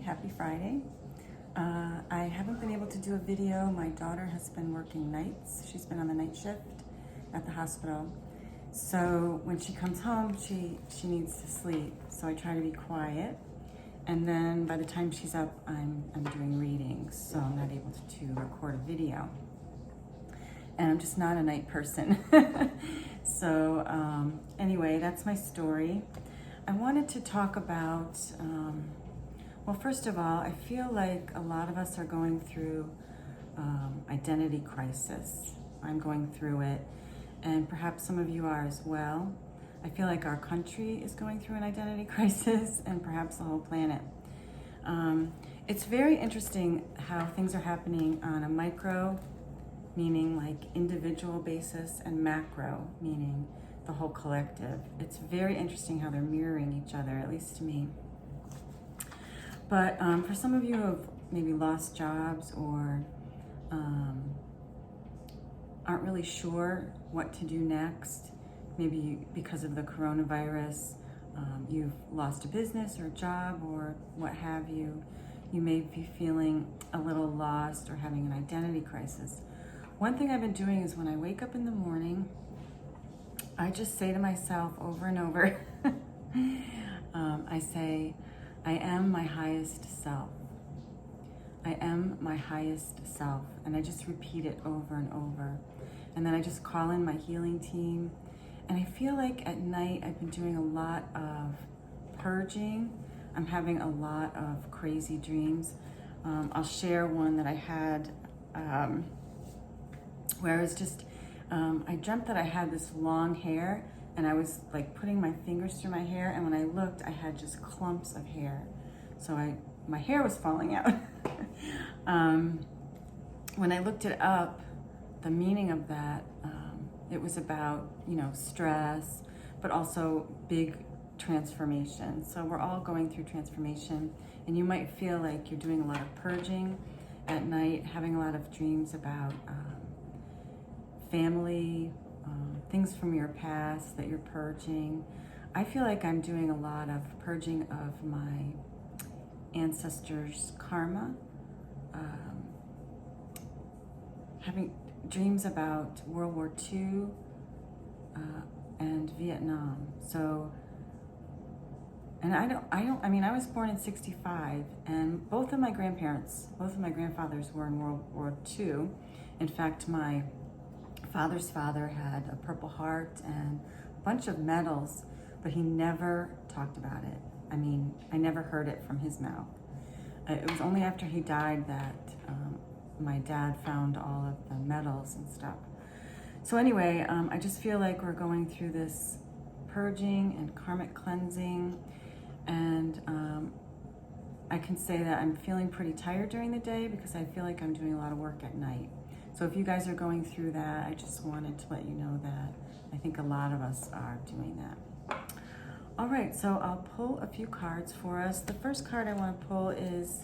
Happy Friday. I haven't been able to do a video. My daughter has been working nights. She's been on the night shift at the hospital. So when she comes home, she needs to sleep. So I try to be quiet. And then by the time she's up, I'm doing readings. So I'm not able to record a video. And I'm just not a night person. So anyway, that's my story. I wanted to talk about, well, first of all, I feel like a lot of us are going through identity crisis. I'm going through it, and perhaps some of you are as well. I feel like our country is going through an identity crisis, and perhaps the whole planet. It's very interesting how things are happening on a micro, meaning like individual basis, and macro, meaning the whole collective. It's very interesting how they're mirroring each other, at least to me. But for some of you who have maybe lost jobs or aren't really sure what to do next, maybe because of the coronavirus, you've lost a business or a job or what have you, you may be feeling a little lost or having an identity crisis. One thing I've been doing is when I wake up in the morning, I just say to myself over and over, I say, I am my highest self. I am my highest self. And I just repeat it over and over. And then I just call in my healing team. And I feel like at night I've been doing a lot of purging. I'm having a lot of crazy dreams. I'll share one that I had where I was just, I dreamt that I had this long hair and I was like putting my fingers through my hair, and when I looked, I had just clumps of hair. So my hair was falling out. When I looked it up, the meaning of that, it was about, stress, but also big transformation. So we're all going through transformation, and you might feel like you're doing a lot of purging at night, having a lot of dreams about family, things from your past that you're purging. I feel like I'm doing a lot of purging of my ancestors' karma, having dreams about World War II and Vietnam. So, and I was born in 65, and both of my grandfathers were in World War II. In fact, my father's father had a Purple Heart and a bunch of medals, but he never talked about it. I never heard it from his mouth. It was only after he died that my dad found all of the medals and stuff. So anyway, I just feel like we're going through this purging and karmic cleansing, and I can say that I'm feeling pretty tired during the day because I feel like I'm doing a lot of work at night. So if you guys are going through that, I just wanted to let you know that I think a lot of us are doing that. All right, so I'll pull a few cards for us. The first card I want to pull is,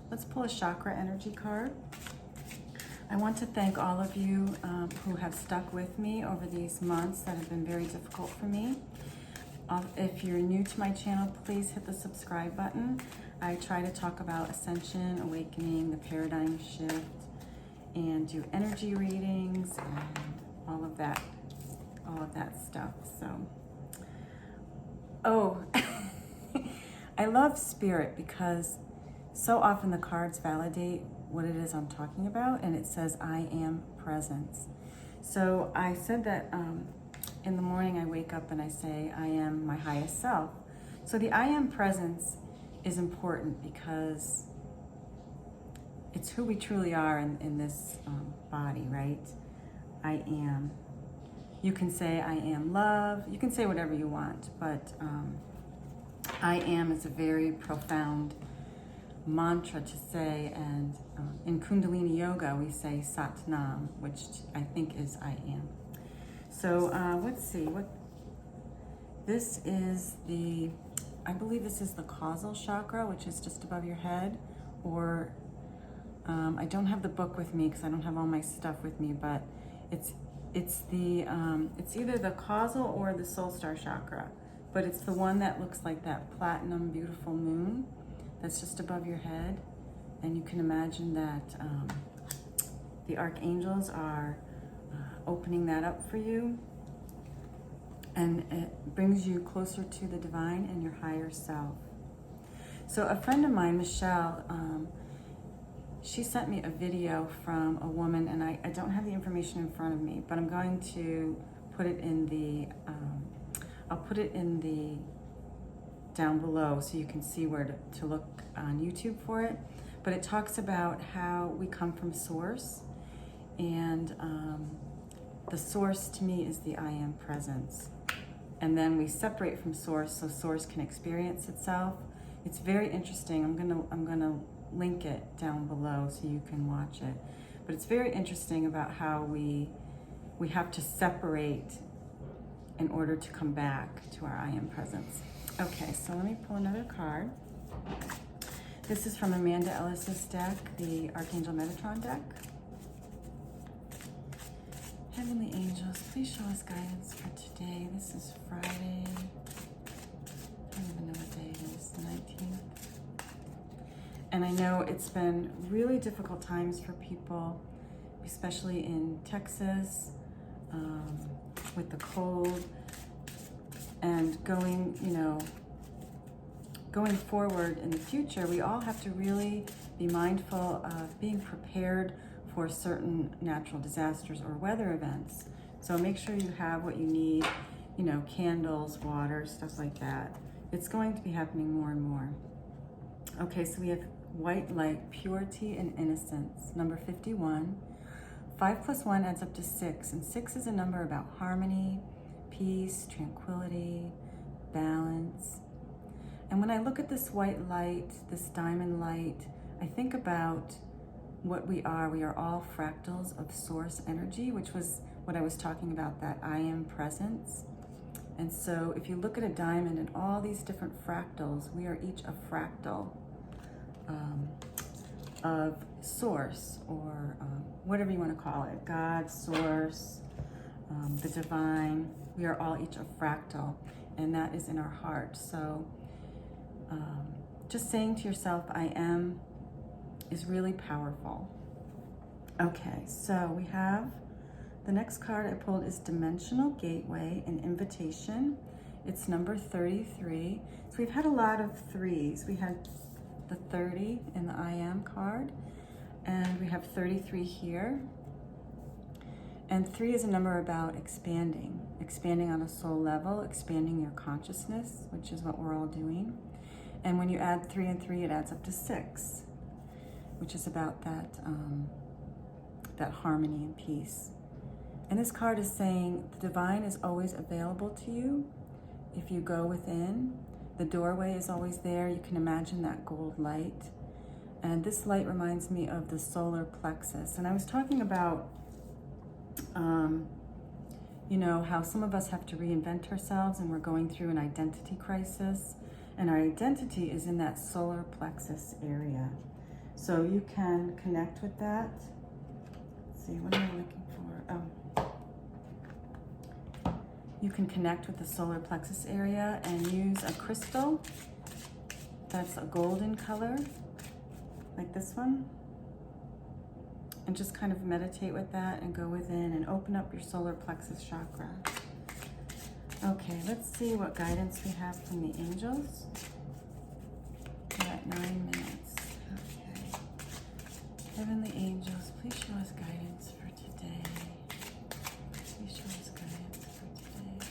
let's pull a chakra energy card. I want to thank all of you who have stuck with me over these months that have been very difficult for me. If you're new to my channel, please hit the subscribe button. I try to talk about ascension, awakening, the paradigm shift, and do energy readings and all of that stuff. So, I love spirit because so often the cards validate what it is I'm talking about, and it says I am presence. So I said that in the morning I wake up and I say I am my highest self. So the I am presence is important because it's who we truly are in this body, right? I am. You can say I am love. You can say whatever you want, but I am is a very profound mantra to say, and in Kundalini Yoga we say Sat Nam, which I think is I am. So let's see, this is I believe this is the causal chakra, which is just above your head, or I don't have the book with me because I don't have all my stuff with me, but it's either the causal or the soul star chakra, but it's the one that looks like that platinum beautiful moon. that's just above your head. And you can imagine that the archangels are opening that up for you. And it brings you closer to the divine and your higher self. So a friend of mine, Michelle, she sent me a video from a woman, and I don't have the information in front of me, but I'm going to put it in the, I'll put it in the, down below so you can see where to look on YouTube for it. But it talks about how we come from source, and the source to me is the I am presence. And then we separate from source so source can experience itself. It's very interesting. I'm gonna link it down below so you can watch it. But it's very interesting about how we have to separate in order to come back to our I am presence. Okay, so let me pull another card. This is from Amanda Ellis's deck, the Archangel Metatron deck. Heavenly angels, please show us guidance for today. This is Friday. I don't even know what day it is, the 19th. And I know it's been really difficult times for people, especially in Texas, with the cold. And going forward in the future, we all have to really be mindful of being prepared for certain natural disasters or weather events. So make sure you have what you need, candles, water, stuff like that. It's going to be happening more and more. Okay, so we have white light, purity and innocence, number 51. 5 plus 1 adds up to 6, and 6 is a number about harmony, peace, tranquility, balance. And when I look at this white light, this diamond light, I think about what we are. We are all fractals of source energy, which was what I was talking about, that I am presence. And so if you look at a diamond and all these different fractals, we are each a fractal of source, or whatever you want to call it, God, source, the divine. We are all each a fractal, and that is in our heart. So just saying to yourself, I am, is really powerful. Okay, so we have, the next card I pulled is Dimensional Gateway and Invitation. It's number 33. So we've had a lot of threes. We had the 30 in the I am card, and we have 33 here. And 3 is a number about expanding on a soul level, expanding your consciousness, which is what we're all doing. And when you add 3 and 3, it adds up to 6, which is about that, that harmony and peace. And this card is saying the divine is always available to you if you go within. The doorway is always there. You can imagine that gold light. And this light reminds me of the solar plexus. And I was talking about, how some of us have to reinvent ourselves, and we're going through an identity crisis. And our identity is in that solar plexus area. So you can connect with that. Let's see, what am I looking for? Oh. You can connect with the solar plexus area and use a crystal that's a golden color, like this one. And just kind of meditate with that and go within and open up your solar plexus chakra. Okay, let's see what guidance we have from the angels. We're at 9 minutes. Okay. Heavenly angels, please show us guidance for today. Please show us guidance for today.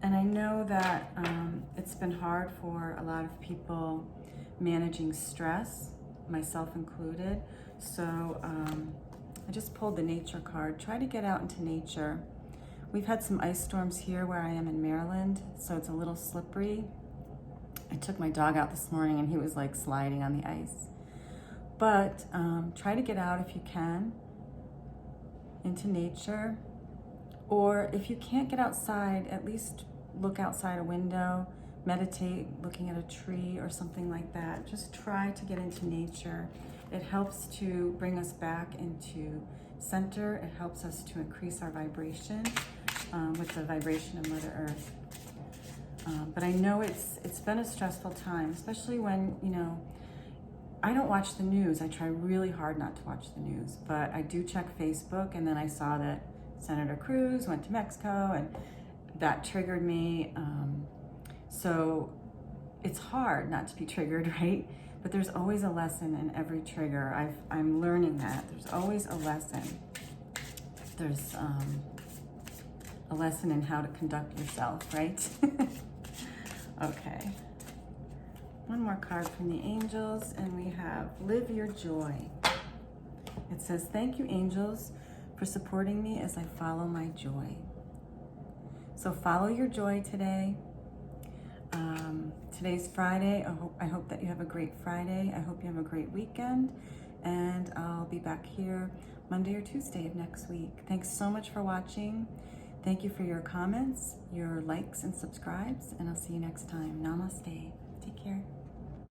And I know that it's been hard for a lot of people managing stress, myself included. So I just pulled the nature card. Try to get out into nature. We've had some ice storms here where I am in Maryland, so it's a little slippery. I took my dog out this morning and he was like sliding on the ice. But try to get out if you can into nature. Or if you can't get outside, at least look outside a window, meditate, looking at a tree or something like that. Just try to get into nature. It helps to bring us back into center. It helps us to increase our vibration with the vibration of Mother Earth. But I know it's been a stressful time, especially when, you know, I don't watch the news. I try really hard not to watch the news, but I do check Facebook, and then I saw that Senator Cruz went to Mexico, and that triggered me. So it's hard not to be triggered, right? But there's always a lesson in every trigger. I'm learning that. There's always a lesson. There's a lesson in how to conduct yourself, right? Okay. One more card from the angels, and we have Live Your Joy. It says, thank you, angels, for supporting me as I follow my joy. So follow your joy today. Today's Friday. I hope that you have a great Friday. I hope you have a great weekend, and I'll be back here Monday or Tuesday of next week. Thanks so much for watching. Thank you for your comments, your likes and subscribes, and I'll see you next time. Namaste. Take care.